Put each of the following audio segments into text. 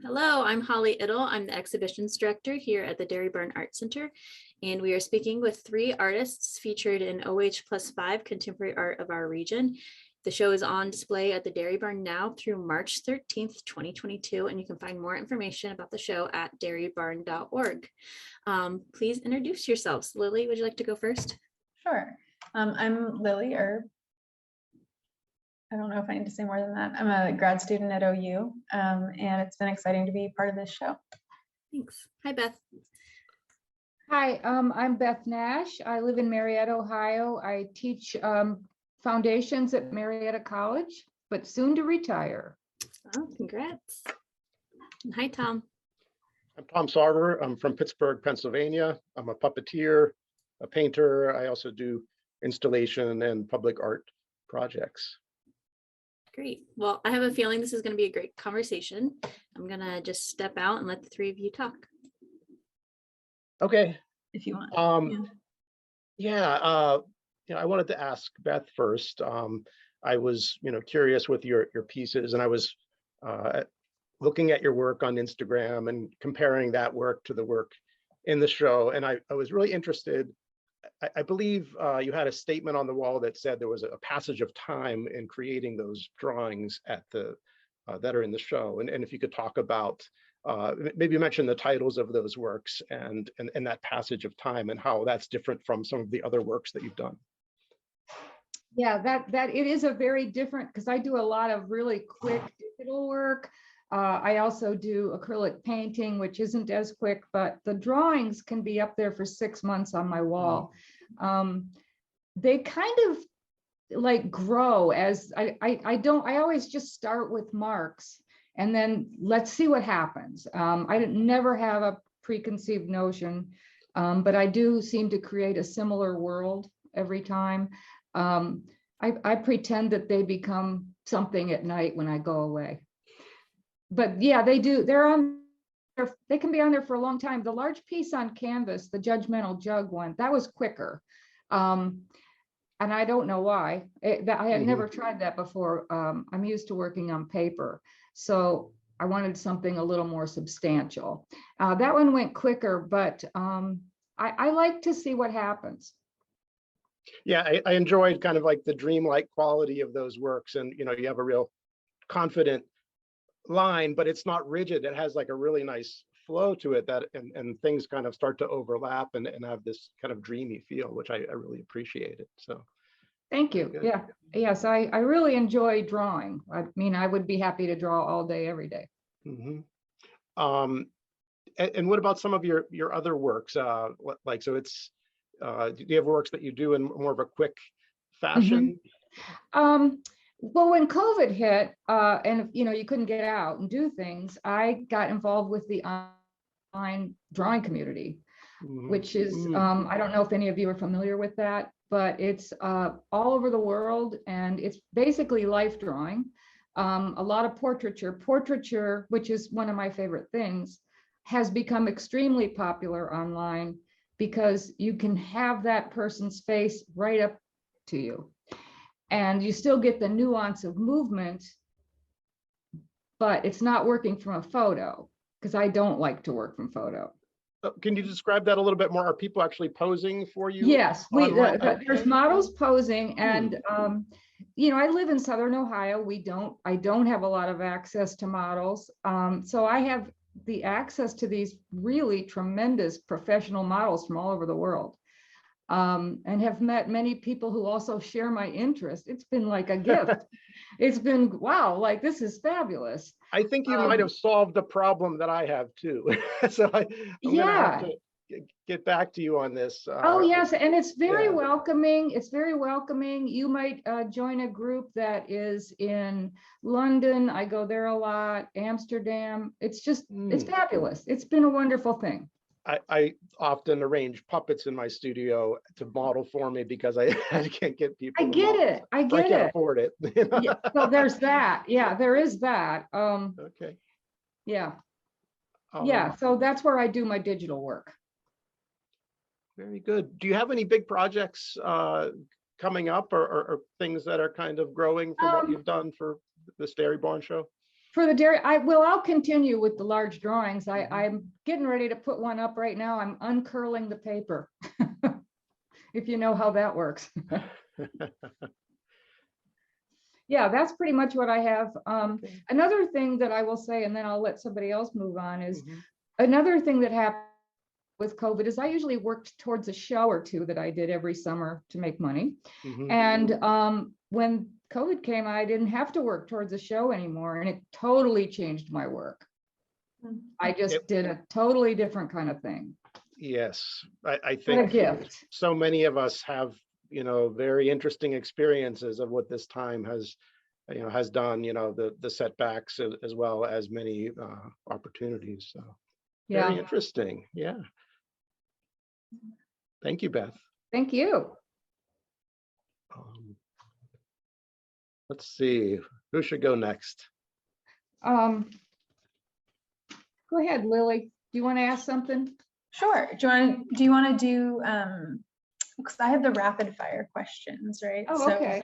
Hello, I'm Holly Iddle. I'm the exhibitions director here at the Dairy Barn Art Center, and we are speaking with 3 artists featured in OH+5 contemporary art of our region. The show is on display at the Dairy Barn now through March 13th, 2022, and you can find more information about the show at dairybarn.org. Please introduce yourselves. Lily, would you like to go first? Sure. I'm Lily Erb. I don't know if I need to say more than that. I'm a grad student at OU, and it's been exciting to be part of this show. Thanks. Hi, Beth. Hi, I'm Beth Nash. I live in Marietta, Ohio. I teach foundations at Marietta College, but soon to retire. Oh, congrats. And hi, Tom. I'm Tom Sarver. I'm from Pittsburgh, Pennsylvania. I'm a puppeteer, a painter. I also do installation and public art projects. Great. Well, I have a feeling this is going to be a great conversation. I'm going to just step out and let the 3 of you talk. Okay. If you want. I wanted to ask Beth first. I was, curious with your pieces, and I was looking at your work on Instagram and comparing that work to the work in the show. And I was really interested. I believe you had a statement on the wall that said there was a passage of time in creating those drawings at the that are in the show. And if you could talk about, maybe mention the titles of those works and that passage of time and how that's different from some of the other works that you've done. Yeah, that it is a very different, because I do a lot of really quick digital work. I also do acrylic painting, which isn't as quick, but the drawings can be up there for 6 months on my wall. They kind of like grow as I always just start with marks and then let's see what happens. I never have a preconceived notion, but I do seem to create a similar world every time. I pretend that they become something at night when I go away. But yeah, they do. They can be on there for a long time. The large piece on canvas, the Judgmental Jug one, that was quicker. And I don't know why. I had never tried that before. I'm used to working on paper. So I wanted something a little more substantial. That one went quicker, but I like to see what happens. Yeah, I enjoyed kind of like the dreamlike quality of those works. And, you have a real confident line, but it's not rigid. It has like a really nice flow to it and things kind of start to overlap and have this kind of dreamy feel, which I really appreciated. So thank you. good. Yeah, yes, I really enjoy drawing. I mean, I would be happy to draw all day, every day. And what about some of your other works? So it's do you have works that you do in more of a quick fashion? Well, when COVID hit, and you couldn't get out and do things, I got involved with the online drawing community, which is, I don't know if any of you are familiar with that, but it's all over the world, and it's basically life drawing. A lot of portraiture, which is one of my favorite things, has become extremely popular online because you can have that person's face right up to you. And you still get the nuance of movement, but it's not working from a photo, because I don't like to work from photo. Can you describe that a little bit more? Are people actually posing for you? Yes, there's models posing, and I live in Southern Ohio. I don't have a lot of access to models, so I have the access to these really tremendous professional models from all over the world. And have met many people who also share my interest. It's been like a gift. It's been, wow, like this is fabulous. I think you might have solved a problem that I have too. So I'm gonna have to get back to you on this. Oh yes, and it's very welcoming. It's very welcoming. You might join a group that is in London. I go there a lot. Amsterdam. It's just, it's fabulous. It's been a wonderful thing. I often arrange puppets in my studio to model for me because I can't get people. I get it. I can't afford it. Yeah, so there's that. Yeah, there is that. Okay. Yeah. Yeah. So that's where I do my digital work. Very good. Do you have any big projects coming up or things that are kind of growing from what you've done for this Dairy Barn show? For the dairy, I'll continue with the large drawings. I'm getting ready to put one up right now. I'm uncurling the paper. If you know how that works. Yeah, that's pretty much what I have. Okay. Another thing that I will say, and then I'll let somebody else move on, is Mhm. another thing that happened with COVID is I usually worked towards a show or two that I did every summer to make money. Mhm. And when COVID came, I didn't have to work towards a show anymore, and it totally changed my work. I just Yep. did a totally different kind of thing. Yes, I What a think gift. so many of us have, very interesting experiences of what this time has done, the setbacks as well as many opportunities. So very Yeah, interesting. Yeah. Thank you, Beth. thank you. Um, let's see, who should go next? Go ahead, Lily. Do you want to ask something? Sure. Do you want to do, because I have the rapid fire questions, right? Oh, okay.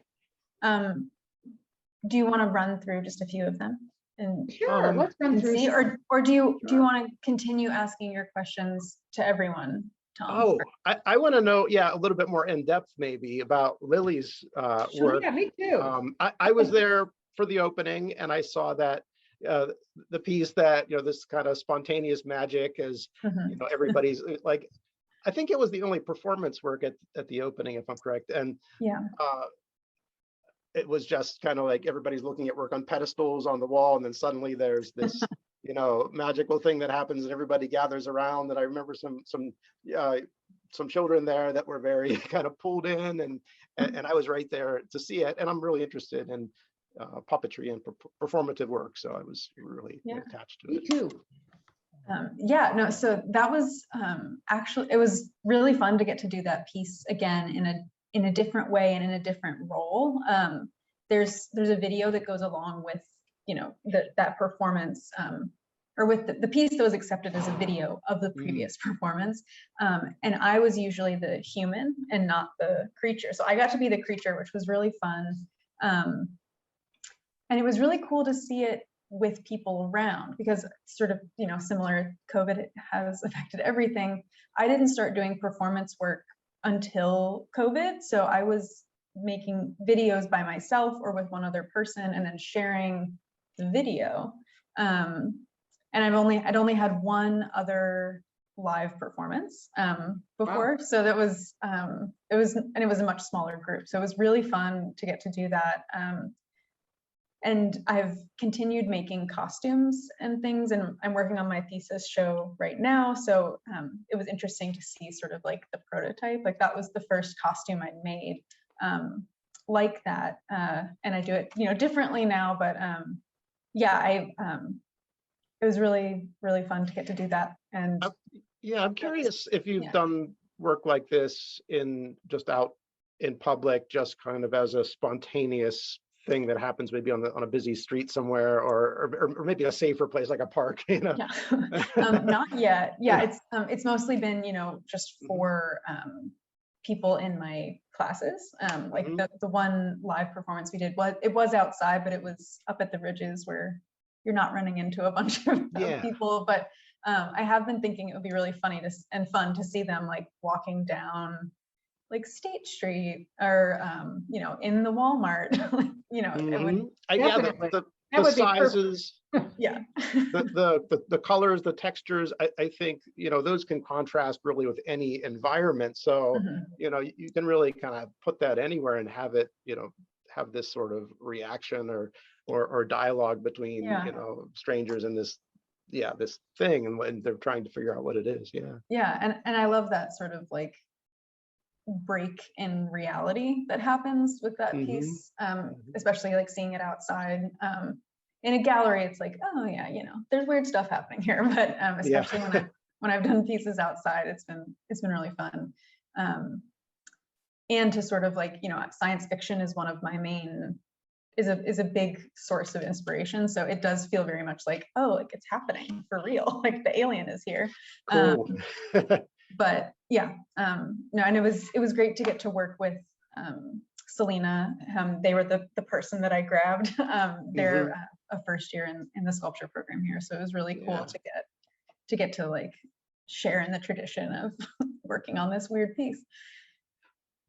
Do you want to run through just a few of them and Sure, let's run through. see, or do you Sure. want to continue asking your questions to everyone, Tom? Oh, I want to know, a little bit more in depth maybe about Lily's Sure, work. yeah, me too. I was there for the opening and I saw that the piece that, this kind of spontaneous magic is, Mhm. everybody's like, I think it was the only performance work at the opening, if I'm correct. And Yeah. it was just kind of like everybody's looking at work on pedestals on the wall. And then suddenly there's this, magical thing that happens and everybody gathers around. And I remember some children there that were very kind of pulled in and I was right there to see it. And I'm really interested in puppetry and performative work. So I was really attached to Me it. too. Yeah, no, so that was actually, it was really fun to get to do that piece again in a different way and in a different role. There's a video that goes along with, that performance, or with the piece that was accepted as a video of the previous performance. And I was usually the human and not the creature. So I got to be the creature, which was really fun. And it was really cool to see it with people around because sort of, similar, COVID has affected everything. I didn't start doing performance work until COVID. So I was making videos by myself or with one other person and then sharing the video. And I'd only had one other live performance before. Wow. So that was, it was a much smaller group. So it was really fun to get to do that. And I've continued making costumes and things, and I'm working on my thesis show right now. So it was interesting to see sort of like the prototype. Like that was the first costume I'd made like that. And I do it, differently now, but it was really, really fun to get to do that. And I'm curious if you've done work like this just out in public, just kind of as a spontaneous thing that happens maybe on a busy street somewhere or maybe a safer place like a park, Not yet. It's mostly been, just for people in my classes. Like the one live performance we did it was outside, but it was up at the ridges where you're not running into a bunch of people. But I have been thinking it would be really funny and fun to see them like walking down like State Street or in the Walmart. It would the sizes, the colors, the textures, I think those can contrast really with any environment. So you can really kind of put that anywhere and have it have this sort of reaction or dialogue between strangers and this thing and they're trying to figure out what it is. And I love that sort of like break in reality that happens with that piece, especially like seeing it outside. In a gallery, it's like, oh yeah, there's weird stuff happening here, but especially when I've done pieces outside, it's been really fun. And to sort of like, science fiction is one of my main is a big source of inspiration. So it does feel very much like, oh, like it's happening for real, like the alien is here. Cool. But no, and it was great to get to work with Selena. They were the person that I grabbed. They're a first year in the sculpture program here. So it was really cool Yeah. to get to like share in the tradition of working on this weird piece.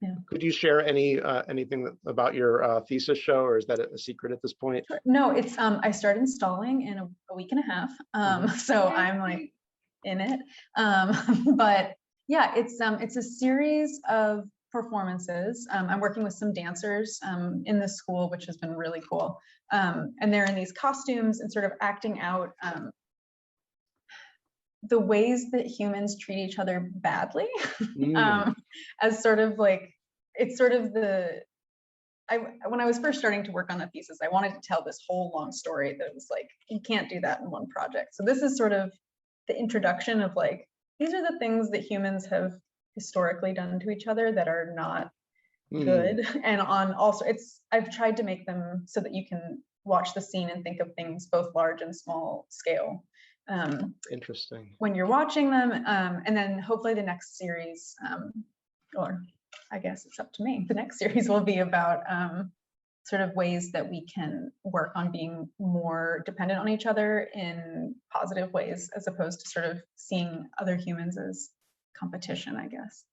Yeah. Could you share anything about your thesis show, or is that a secret at this point? No, it's I start installing in a week and a half. So I'm like in it. But yeah, it's a series of performances. I'm working with some dancers in the school, which has been really cool. And they're in these costumes and sort of acting out the ways that humans treat each other badly. As sort of like, it's sort of when I was first starting to work on the thesis, I wanted to tell this whole long story that was like, you can't do that in one project. So this is sort of the introduction of like, these are the things that humans have historically done to each other that are not good. And on also, I've tried to make them so that you can watch the scene and think of things both large and small scale. Interesting. When you're watching them, and then hopefully the next series, or I guess it's up to me, the next series will be about sort of ways that we can work on being more dependent on each other in positive ways, as opposed to sort of seeing other humans as competition, I guess.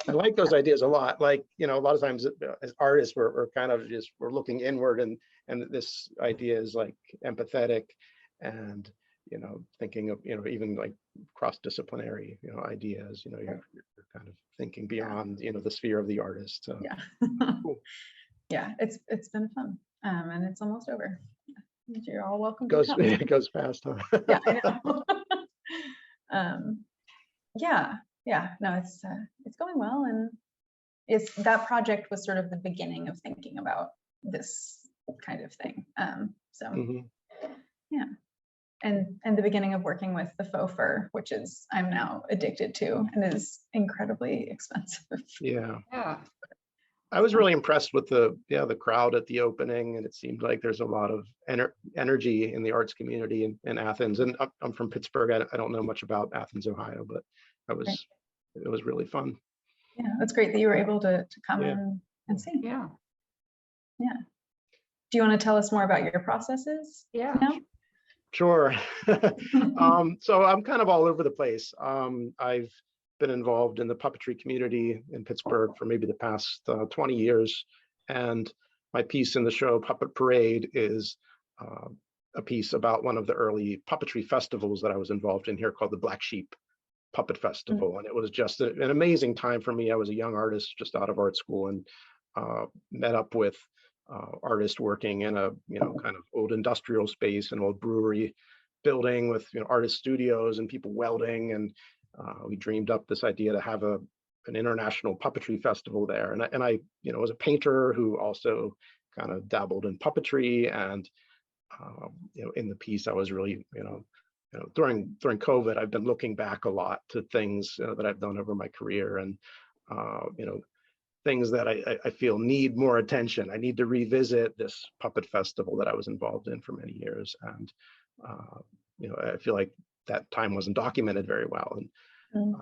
I like those ideas a lot. Like, a lot of times as artists, we're kind of just, we're looking inward, and this idea is like empathetic and, thinking of, even like cross-disciplinary, ideas, you're kind of thinking beyond, the sphere of the artist. So. Yeah. Cool. Yeah, it's been fun. And it's almost over. You're all welcome. It goes fast, huh? Yeah, I know. Yeah, no, it's going well, and that project was sort of the beginning of thinking about this kind of thing. Yeah, and the beginning of working with the faux fur, which is I'm now addicted to and is incredibly expensive. Yeah. Yeah. I was really impressed with the crowd at the opening, and it seemed like there's a lot of energy in the arts community in Athens. And I'm from Pittsburgh. I don't know much about Athens, Ohio, but it was really fun. Yeah, that's great that you were able to come in and see. Yeah. Yeah. Do you want to tell us more about your processes? Yeah. Now? Sure. So I'm kind of all over the place. I've been involved in the puppetry community in Pittsburgh for maybe the past 20 years. And my piece in the show, Puppet Parade, is a piece about one of the early puppetry festivals that I was involved in here called the Black Sheep Puppet Festival. And it was just an amazing time for me. I was a young artist just out of art school, and met up with artists working in a kind of old industrial space, an old brewery building with artist studios and people welding, and we dreamed up this idea to have an international puppetry festival there. And I was a painter who also kind of dabbled in puppetry, and in the piece I was really during COVID, I've been looking back a lot to things that I've done over my career, and things that I feel need more attention. I need to revisit this puppet festival that I was involved in for many years, and I feel like that time wasn't documented very well. And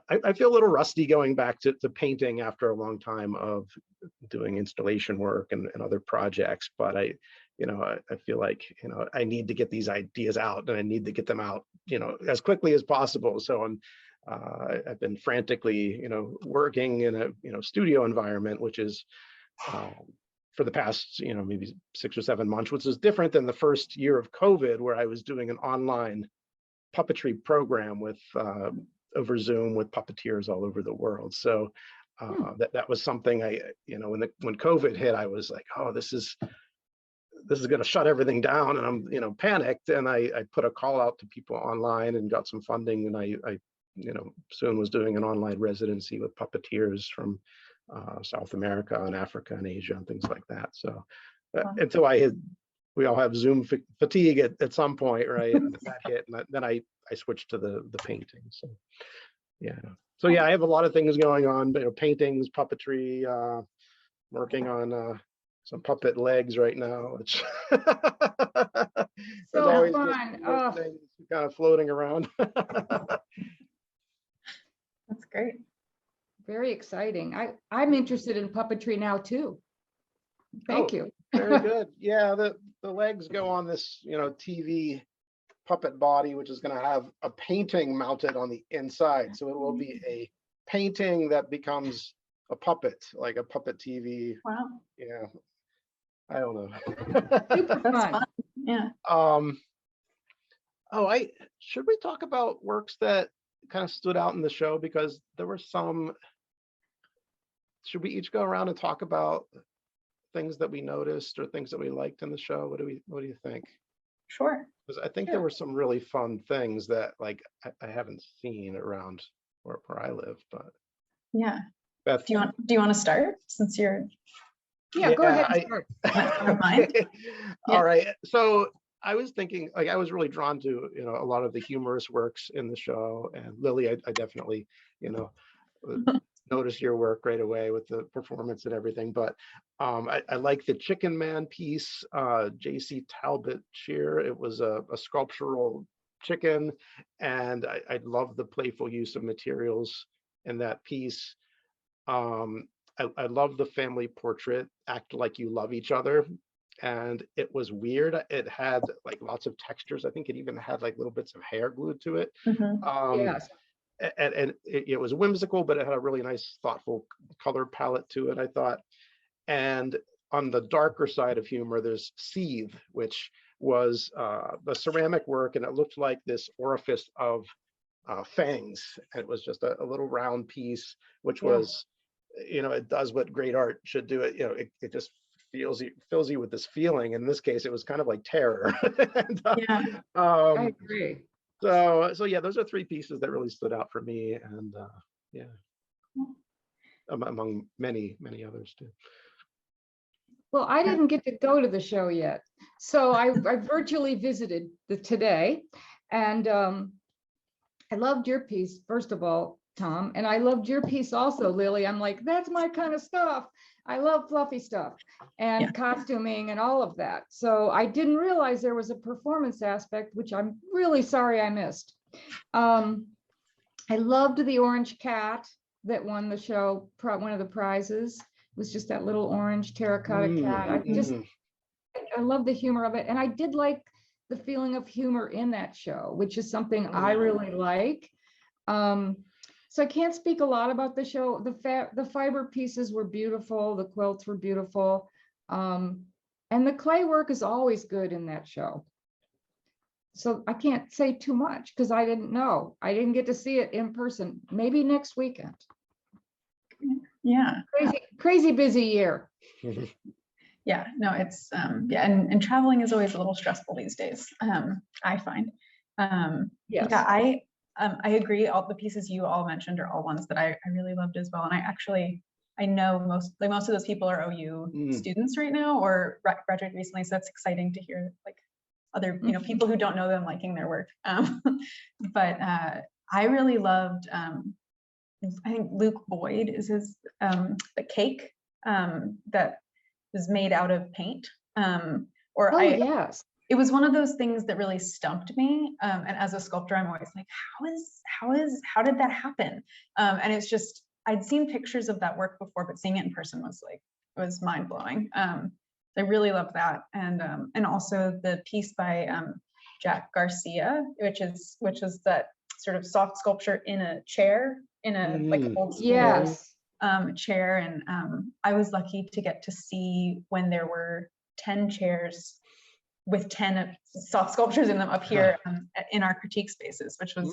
I feel a little rusty going back to painting after a long time of doing installation work and other projects. But I feel like I need to get these ideas out, and I need to get them out as quickly as possible. So I've been frantically working in a studio environment, which is for the past maybe 6 or 7 months, which is different than the first year of COVID, where I was doing an online puppetry program with over Zoom with puppeteers all over the world. So that was something when COVID hit, I was like, oh, this is going to shut everything down, and I'm panicked. And I put a call out to people online and got some funding, and I soon was doing an online residency with puppeteers from South America and Africa and Asia and things like that. So until we all have Zoom fatigue at some point, right? And that hit, and then I switched to the painting. So I have a lot of things going on, paintings, puppetry, working on some puppet legs right now, which So always fun. things kind of floating around. That's great. Very exciting. I'm interested in puppetry now too. Thank you. Very good. Yeah, the legs go on this, TV puppet body, which is going to have a painting mounted on the inside. So it will be a painting that becomes a puppet, like a puppet TV. Wow. Yeah. I don't know. Super That's fun. fun. Yeah. Should we talk about works that kind of stood out in the show? Because there were some. Should we each go around and talk about things that we noticed or things that we liked in the show? What do you think? Sure. Because I think Sure. there were some really fun things that like I haven't seen around where I live. But Yeah. Beth, Do you want to start since you're Yeah, go ahead and I- start. Never mind. Okay. Yeah. All right. So I was thinking, like, I was really drawn to, a lot of the humorous works in the show. And Lily, I definitely, noticed your work right away with the performance and everything. But I like the Chicken Man piece, J.C. Talbot Shear. It was a sculptural chicken. And I love the playful use of materials in that piece. I love the family portrait, Act Like You Love Each Other. And it was weird. It had like lots of textures. I think it even had like little bits of hair glued to it. Mhm. Yes. And it was whimsical, but it had a really nice, thoughtful color palette to it, I thought. And on the darker side of humor, there's Seethe, which was the ceramic work, and it looked like this orifice of fangs. And it was just a little round piece, which Yeah. was, it does what great art should do. It just fills you with this feeling. In this case, it was kind of like terror. And, Yeah. I agree. so yeah, those are three pieces that really stood out for me, and yeah, among many others too. Well, I didn't get to go to the show yet. So I virtually visited today. And I loved your piece, first of all, Tom. And I loved your piece also, Lily. I'm like, that's my kind of stuff. I love fluffy stuff and Yeah. costuming and all of that. So I didn't realize there was a performance aspect, which I'm really sorry I missed. I loved the orange cat that won the show, one of the prizes. It was just that little orange terracotta cat. I love the humor of it. And I did like the feeling of humor in that show, which is something I really like. So I can't speak a lot about the show. The fiber pieces were beautiful. The quilts were beautiful. And the clay work is always good in that show. So I can't say too much because I didn't know. I didn't get to see it in person. Maybe next weekend. Yeah. Crazy busy year. Yeah. No, it's and traveling is always a little stressful these days. I find. Yes. Yeah, I agree. All the pieces you all mentioned are all ones that I really loved as well. And I know most of those people are OU students right now or graduated recently. So that's exciting to hear like other, people who don't know them liking their work. But I really loved, I think Luke Boyd is his, the cake that was made out of paint. Yes. It was one of those things that really stumped me. And as a sculptor, I'm always like, how did that happen? And it's just, I'd seen pictures of that work before, but seeing it in person was mind blowing. I really love that. And also the piece by Jack Garcia, which is that sort of soft sculpture in a chair, in a like old school Yes. chair. And I was lucky to get to see when there were 10 chairs with 10 soft sculptures in them up here in our critique spaces, which was,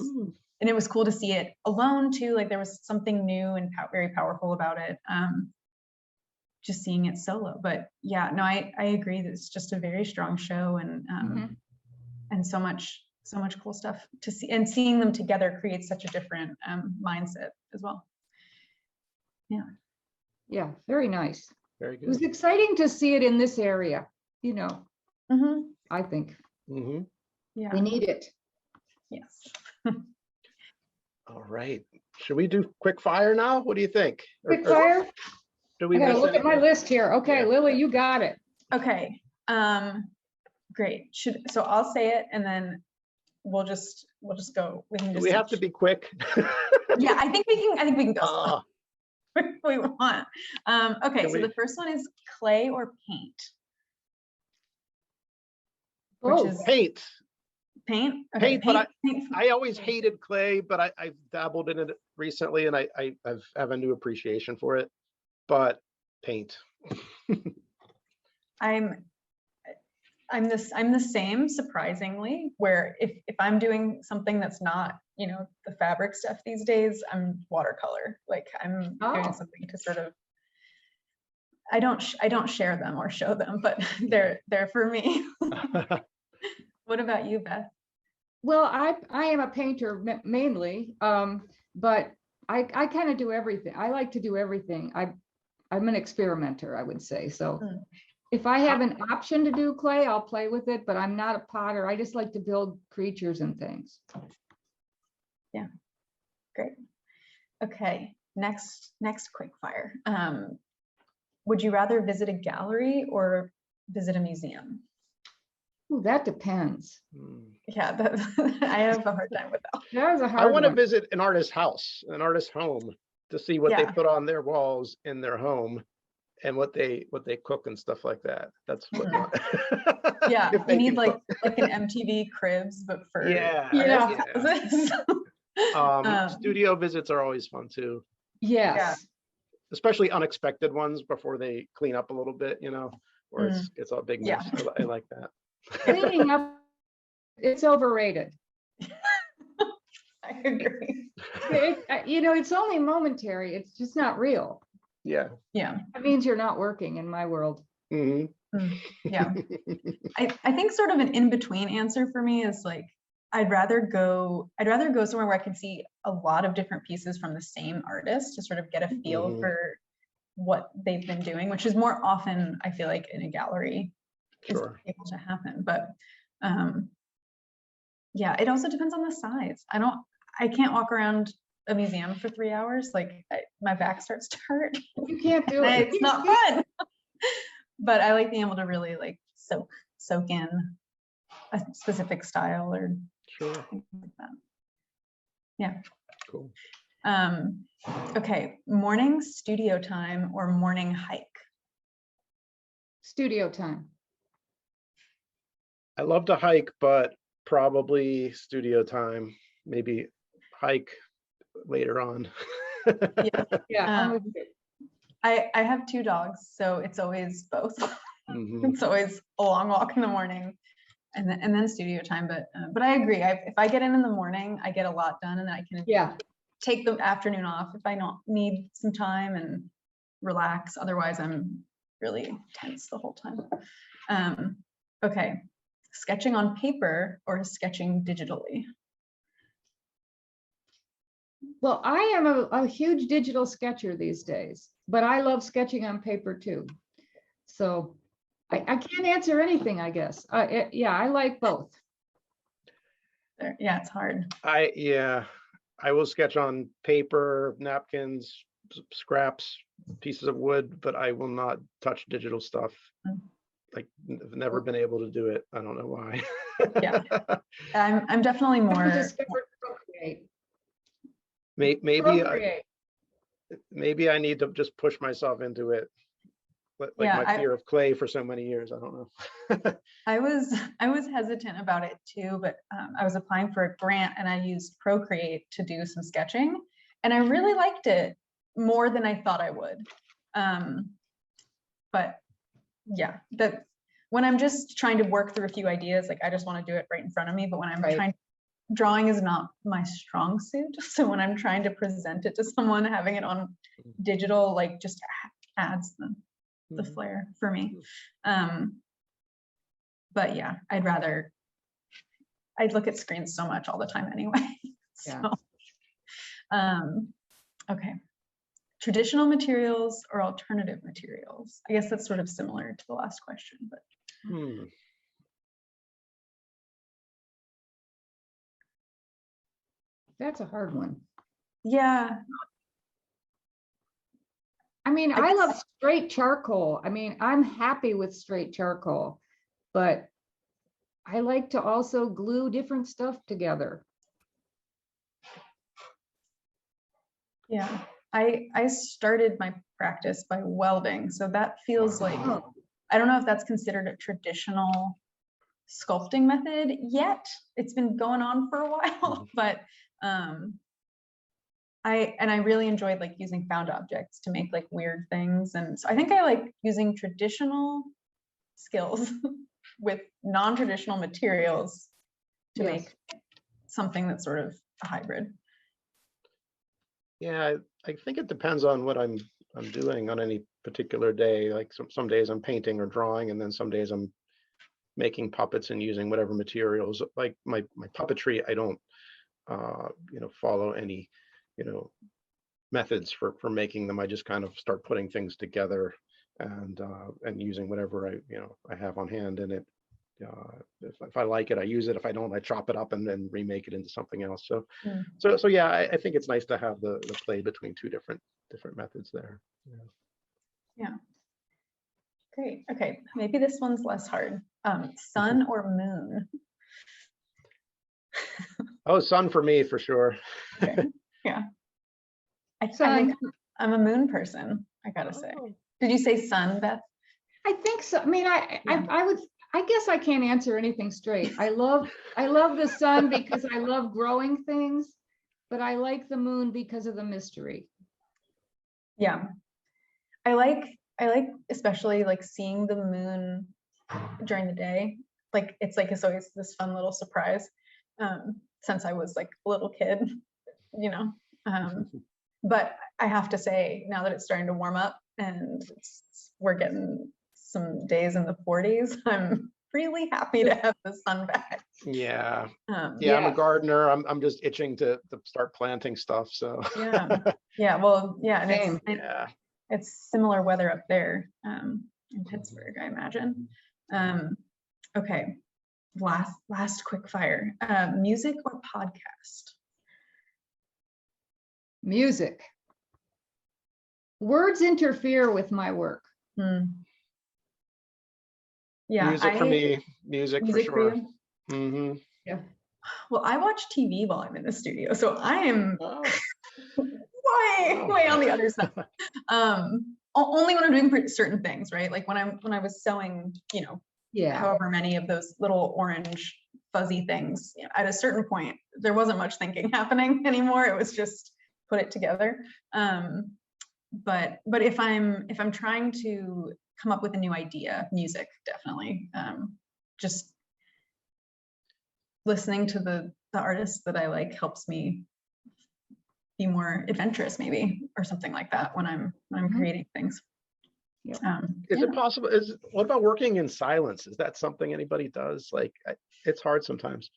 and it was cool to see it alone too. Like there was something new and very powerful about it. Just seeing it solo, but yeah, no, I agree that it's just a very strong show and so much cool stuff to see, and seeing them together creates such a different mindset as well. Yeah, very nice. Very It was good. exciting to see it in this area, I think Yeah. we need it. Yes. All right. Should we do quick fire now? What do you think? Quick fire. Do I we gotta miss look at my anything? list here. Okay, Yeah. Lily, you got it. Okay. Great. So I'll say it and then we'll just go. We can Do just we have to be quick? Yeah, I think we can go Ah, if we want. Okay, Can so we- the first one is clay or paint. which Oh, is Paint. paint. Okay, Paint, but paint. I always hated clay, but I've dabbled in it recently, and I have a new appreciation for it. But paint. I'm the same, surprisingly, where if I'm doing something that's not, you know, the fabric stuff these days, I'm watercolor. Like I'm doing something to sort of, I don't share them or show them, but they're for me. What about you, Beth? well, I am a painter mainly, but I kind of do everything. I like to do everything. I'm an experimenter, I would say. So if I have an option to do clay, I'll play with it, but I'm not a potter. I just like to build creatures and things. Yeah, great. Okay, next quick fire. Would you rather visit a gallery or visit a museum? Ooh, that depends. Yeah, I have a hard time with that. That was a I hard want to one. visit an artist's house, an artist's home, to see what they Yeah. put on their walls in their home and what they cook and stuff like that. That's what. Yeah, if you they need can like cook. an MTV Cribs, but for Yeah, artists' yeah. houses. Studio visits are always fun too, Yes. especially unexpected ones before they clean up a little bit, you know, or it's a big mess. Yeah. I like that. Cleaning up, it's overrated. I agree. You know, it's only momentary. It's just not real. Yeah. Yeah. That means you're not working in my world. Mhm. Yeah. I think sort of an in-between answer for me is like, I'd rather go somewhere where I can see a lot of different pieces from the same artist to sort of get a feel for what they've been doing, which is more often, I feel like, in a gallery is able to happen. But yeah, it also depends on the size. I can't walk around a museum for 3 hours. Like my back starts to hurt. You can't do it. It's not fun. But I like being able to really like soak in a specific style or things like that. Yeah. Cool. Okay, morning studio time or morning hike? Studio time. I love to hike, but probably studio time. Maybe hike later on. Yeah. I'm with you. I have 2 dogs, so it's always both. It's always a long walk in the morning and then studio time. But I agree. If I get in the morning, I get a lot done, and then I can take the afternoon off if I don't need some time and relax. Otherwise, I'm really tense the whole time. Okay, sketching on paper or sketching digitally? Well, I am a huge digital sketcher these days, but I love sketching on paper too. So I can't answer anything, I guess. Yeah, I like both. Yeah, it's hard. I will sketch on paper, napkins, scraps, pieces of wood, but I will not touch digital stuff. Like, I've never been able to do it. I don't know why. Yeah, I'm definitely more. Maybe I need to just push myself into it. Like my fear of clay for so many years. I don't know. I was hesitant about it too, but I was applying for a grant and I used Procreate to do some sketching, and I really liked it more than I thought I would. But yeah, when I'm just trying to work through a few ideas, like I just want to do it right in front of me. But when I'm drawing is not my strong suit. So when I'm trying to present it to someone, having it on digital, like just adds the flair for me. But yeah, I'd look at screens so much all the time anyway. So, okay. Traditional materials or alternative materials? I guess that's sort of similar to the last question, but. That's a hard one. Yeah. I mean, I love straight charcoal. I mean, I'm happy with straight charcoal, but I like to also glue different stuff together. Yeah, I started my practice by welding, so that feels like, I don't know if that's considered a traditional sculpting method yet. It's been going on for a while, but I really enjoyed like using found objects to make like weird things. And so I think I like using traditional skills with non-traditional materials to make something that's sort of a hybrid. Yeah, I think it depends on what I'm doing on any particular day. Like some days I'm painting or drawing, and then some days I'm making puppets and using whatever materials. Like my puppetry, I don't follow any methods for making them. I just kind of start putting things together and using whatever I have on hand. And it if I like it, I use it. If I don't, I chop it up and then remake it into something else. So yeah, I think it's nice to have the play between two different methods there. Yeah. Great. Okay, maybe this one's less hard. Sun or moon? Oh, sun for me for sure. Okay. Yeah. I think I'm a moon person, I gotta say. Did you say sun, Beth? I think so. I mean, I guess I can't answer anything straight. I love the sun because I love growing things, but I like the moon because of the mystery. Yeah. I like especially like seeing the moon during the day. Like it's always this fun little surprise. Since I was like a little kid, but I have to say now that it's starting to warm up and we're getting some days in the 40s, I'm really happy to have the sun back. Yeah. I'm a gardener. I'm just itching to start planting stuff. So Well, and Same. it's similar weather up there in Pittsburgh, I imagine. Okay, last quick fire. Music or podcast? Music. Words interfere with my work. Yeah, music for me. Music for sure. Yeah. Well, I watch TV while I'm in the studio, so I am way on the other side. Only when I'm doing certain things, right? Like when I was sewing, however many of those little orange fuzzy things, at a certain point, there wasn't much thinking happening anymore. It was just put it together. But if I'm trying to come up with a new idea, music definitely. Just listening to the artists that I like helps me be more adventurous, maybe, or something like that when I'm creating things. Is it possible? What about working in silence? Is that something anybody does? Like, it's hard sometimes.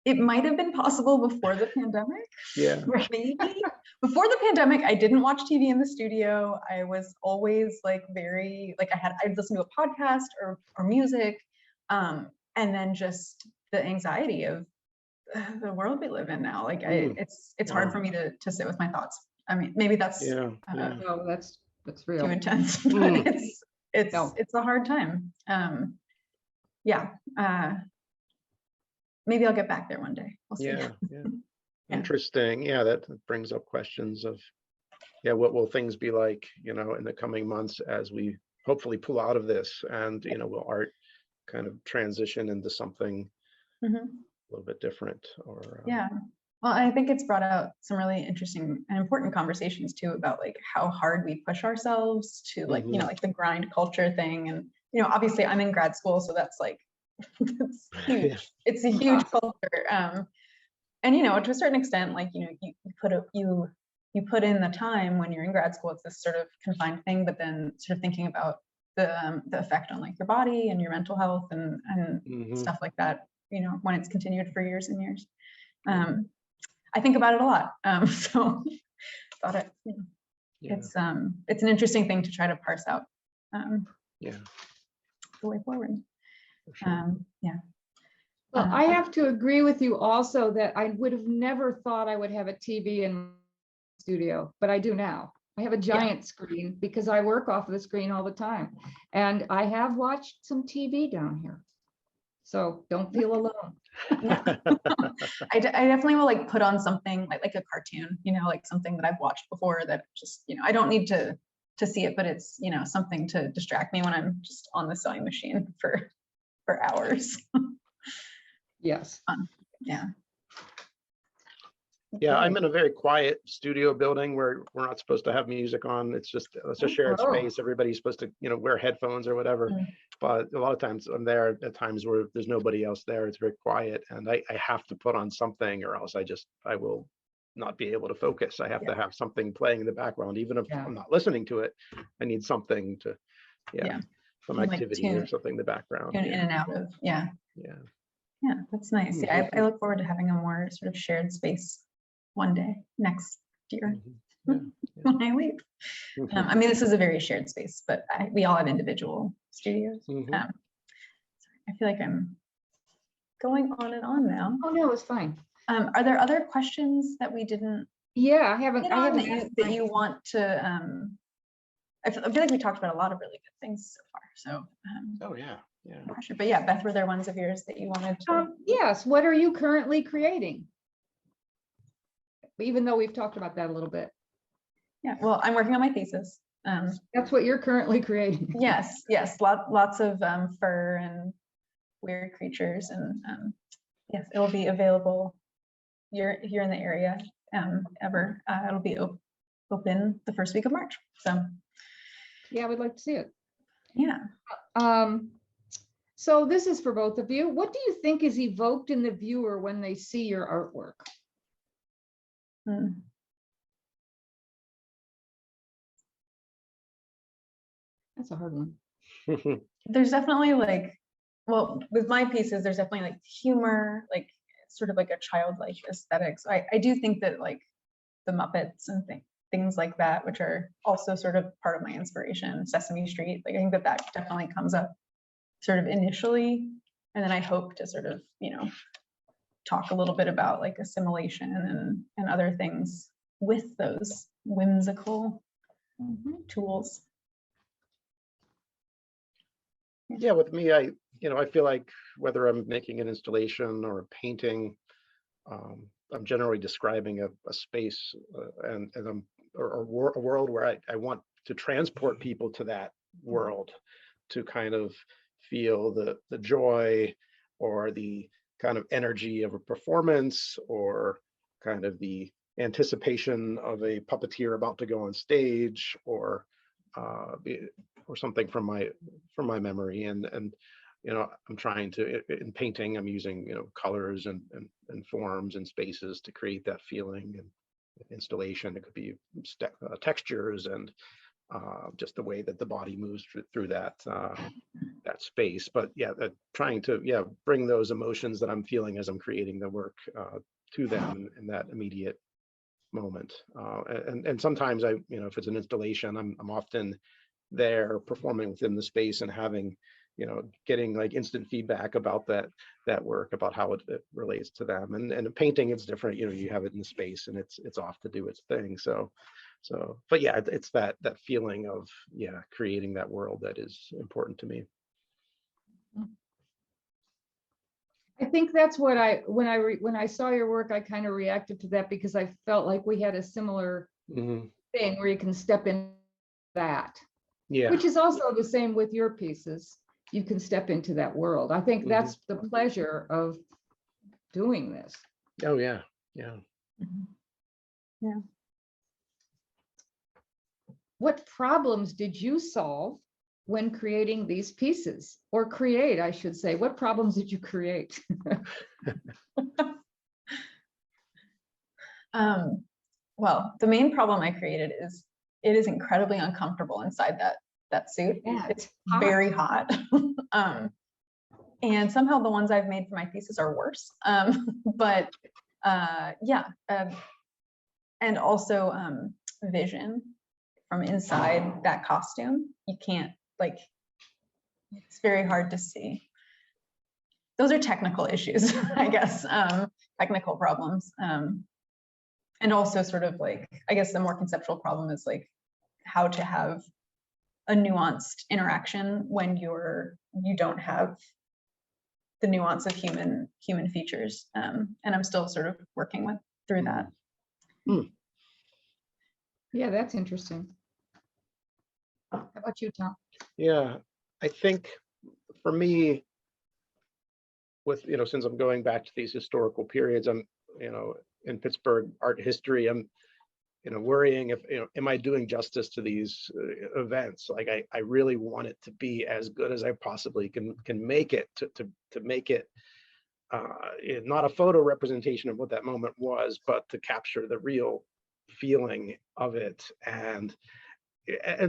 It might have been possible before the pandemic. Yeah. Maybe. Before the pandemic, I didn't watch TV in the studio. I was always like I'd listen to a podcast or music. And then just the anxiety of the world we live in now. Like it's hard for me to sit with my thoughts. I mean, maybe that's No, that's real. too intense, but it's a hard time. Maybe I'll get back there one day. We'll see. Yeah. Interesting. Yeah, that brings up questions of, what will things be like, in the coming months as we hopefully pull out of this, and will art kind of transition into something a little bit different? Or well, I think it's brought out some really interesting and important conversations too about like how hard we push ourselves to like like the grind culture thing, and obviously I'm in grad school, so that's like it's huge. It's a huge culture. And to a certain extent, like you put in the time when you're in grad school. It's this sort of confined thing, but then sort of thinking about the effect on like your body and your mental health and stuff like that. When it's continued for years and years. I think about it a lot. So thought it's an interesting thing to try to parse out. The way forward. Sure. Well, I have to agree with you also that I would have never thought I would have a TV in my studio, but I do now. I have a giant screen because I work off of the screen all the time. And I have watched some TV down here. So don't feel alone. I definitely will like put on something like a cartoon, like something that I've watched before that just, I don't need to see it, but it's, something to distract me when I'm just on the sewing machine for for hours. Yes. Yeah. Yeah, I'm Okay. in a very quiet studio building where we're not supposed to have music on. It's a shared Oh. space. Everybody's supposed to, wear headphones or whatever. Mm. But a lot of times I'm there at times where there's nobody else there. It's very quiet, and I have to put on something, or else I will not be able to focus. I have to have something playing in the background, even if Yeah. I'm not listening to it. I need something to, Yeah. some Like activity or something in the background. Tune in Yeah, and out of, yeah. yeah. That's nice. Yeah, I look forward to having a more sort of shared space one day next year Mhm. when I leave. Yeah. I mean, this is a very shared space, but we all have individual studios. Mhm. I feel like I'm going on and on now. Oh, no, it's fine. Are there other questions that we didn't Yeah, I haven't hit on that asked that my- you want to? I feel like we talked about a lot of really good things so far. So, Oh yeah, yeah. no pressure. But yeah, Beth, were there ones of yours that you wanted to? Yes, what are you currently creating? Even though we've talked about that a little bit. Yeah, well, I'm working on my thesis. That's what you're currently creating. Yes, lots of fur and weird creatures, and yes, it will be available here in the area. It'll be open the first week of March. So Yeah, I would like to see it. yeah. So this is for both of you. What do you think is evoked in the viewer when they see your artwork? That's a hard one. There's definitely well, with my pieces, there's definitely humor, sort of like a childlike aesthetic. So I do think that the Muppets and things like that, which are also sort of part of my inspiration, Sesame Street, I think that definitely comes up sort of initially. And then I hope to sort of, talk a little bit about assimilation and other things with those whimsical tools. Yeah, with me, I feel like whether I'm making an installation or a painting, I'm generally describing a space and a world where I want to transport people to that world, to kind of feel the joy or the kind of energy of a performance, or kind of the anticipation of a puppeteer about to go on stage, or something from my memory. And I'm trying to, in painting, I'm using colors and forms and spaces to create that feeling. And installation, it could be textures and just the way that the body moves through that space. But yeah, trying to bring those emotions that I'm feeling as I'm creating the work to them in that immediate moment. And sometimes if it's an installation, I'm often there performing within the space and having, getting instant feedback about that work, about how it relates to them. And a painting, it's different. You have it in the space and it's off to do its thing. So, but yeah, it's that feeling of creating that world that is important to me. I think that's what when I saw your work, I kind of reacted to that, because I felt like we had a similar thing where you can step in that. Yeah. Which is also the same with your pieces. You can step into that world. I think that's the pleasure of doing this. Oh yeah. Yeah. Yeah. What problems did you solve when creating these pieces? Or create, I should say. What problems did you create? Well, the main problem I created is it is incredibly uncomfortable inside that suit. Yeah, it's very hot. And somehow the ones I've made for my thesis are worse. But and also vision from inside that costume. You can't it's very hard to see. Those are technical issues, I guess, technical problems. And also sort of I guess the more conceptual problem is how to have a nuanced interaction when you don't have the nuance of human features. And I'm still sort of working through that. Yeah, that's interesting. How about you, Tom? Yeah, I think for me, with, since I'm going back to these historical periods, I'm, in Pittsburgh art history, I'm, worrying if, am I doing justice to these events? Like, I really want it to be as good as I possibly can make it, to make it not a photo representation of what that moment was, but to capture the real feeling of it. And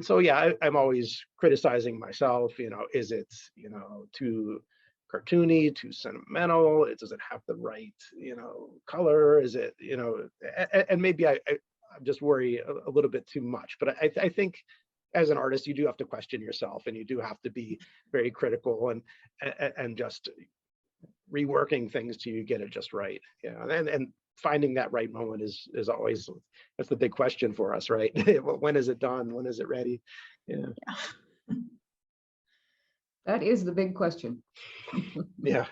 so, yeah, I'm always criticizing myself, is it, too cartoony, too sentimental? Does it have the right, color? Is it, and maybe I just worry a little bit too much, but I think as an artist, you do have to question yourself, and you do have to be very critical and just reworking things till you get it just right. Yeah, and finding that right moment is always, that's the big question for us, right? When is it done? When is it ready? Yeah. That is the big question. Yeah.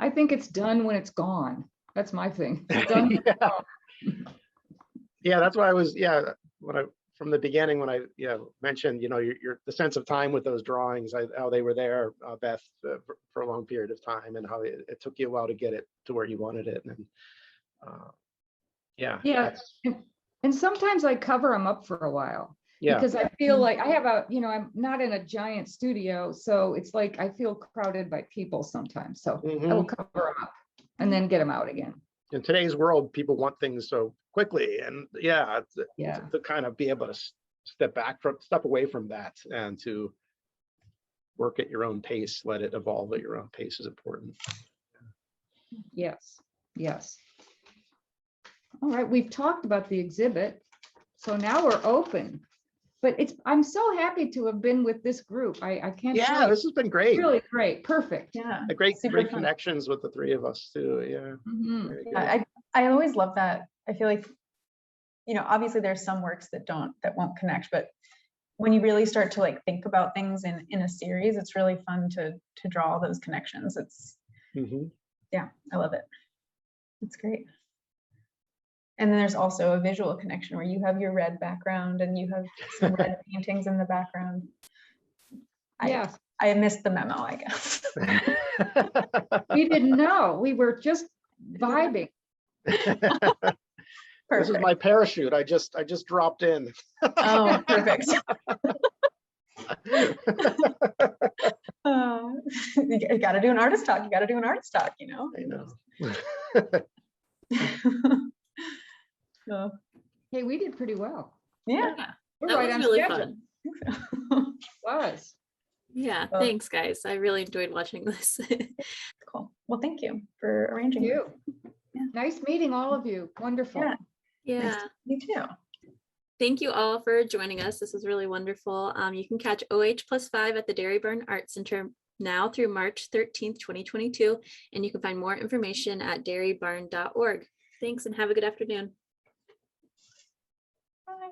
I think it's done when it's gone. That's my thing. It's done. Yeah, that's why I was, from the beginning, when I mentioned, your the sense of time with those drawings, how they were there, Beth, for a long period of time, and how it took you a while to get it to where you wanted it. And yeah. And sometimes I cover them up for a while. Yeah. Because I feel like I have I'm not in a giant studio, so it's like I feel crowded by people sometimes. So I will cover them up and then get them out again. In today's world, people want things so quickly, and to kind of be able to step away from that, and to work at your own pace, let it evolve at your own pace is important. Yes. All right, we've talked about the exhibit, so now we're open. But I'm so happy to have been with this group. I can't. Yeah, this has been great. Really great. Perfect. Yeah. Great connections with the three of us too. Yeah. I always love that. I feel like, obviously there's some works that won't connect, but when you really start to like think about things in a series, it's really fun to draw all those connections. It's yeah, I love it. It's great. And then there's also a visual connection where you have your red background and you have some red paintings in the background. Yes. I missed the memo, I guess. We didn't know. We were just vibing. This is my parachute. I just dropped in. Oh, perfect. You got to do an artist talk. I know. So, Hey, we did pretty well. Yeah. We're That right was on really schedule. fun. Was. Yeah, Well, thanks guys. I really enjoyed watching this. cool. Well, thank you for arranging. Thank you. Yeah. Nice meeting all of you. Wonderful. Yeah. Yeah. Nice to meet you too. Thank you all for joining us. This was really wonderful. You can catch OH+5 at the Derryburn Art Center now through March 13th, 2022. And you can find more information at derryburn.org. Thanks and have a good afternoon. Bye.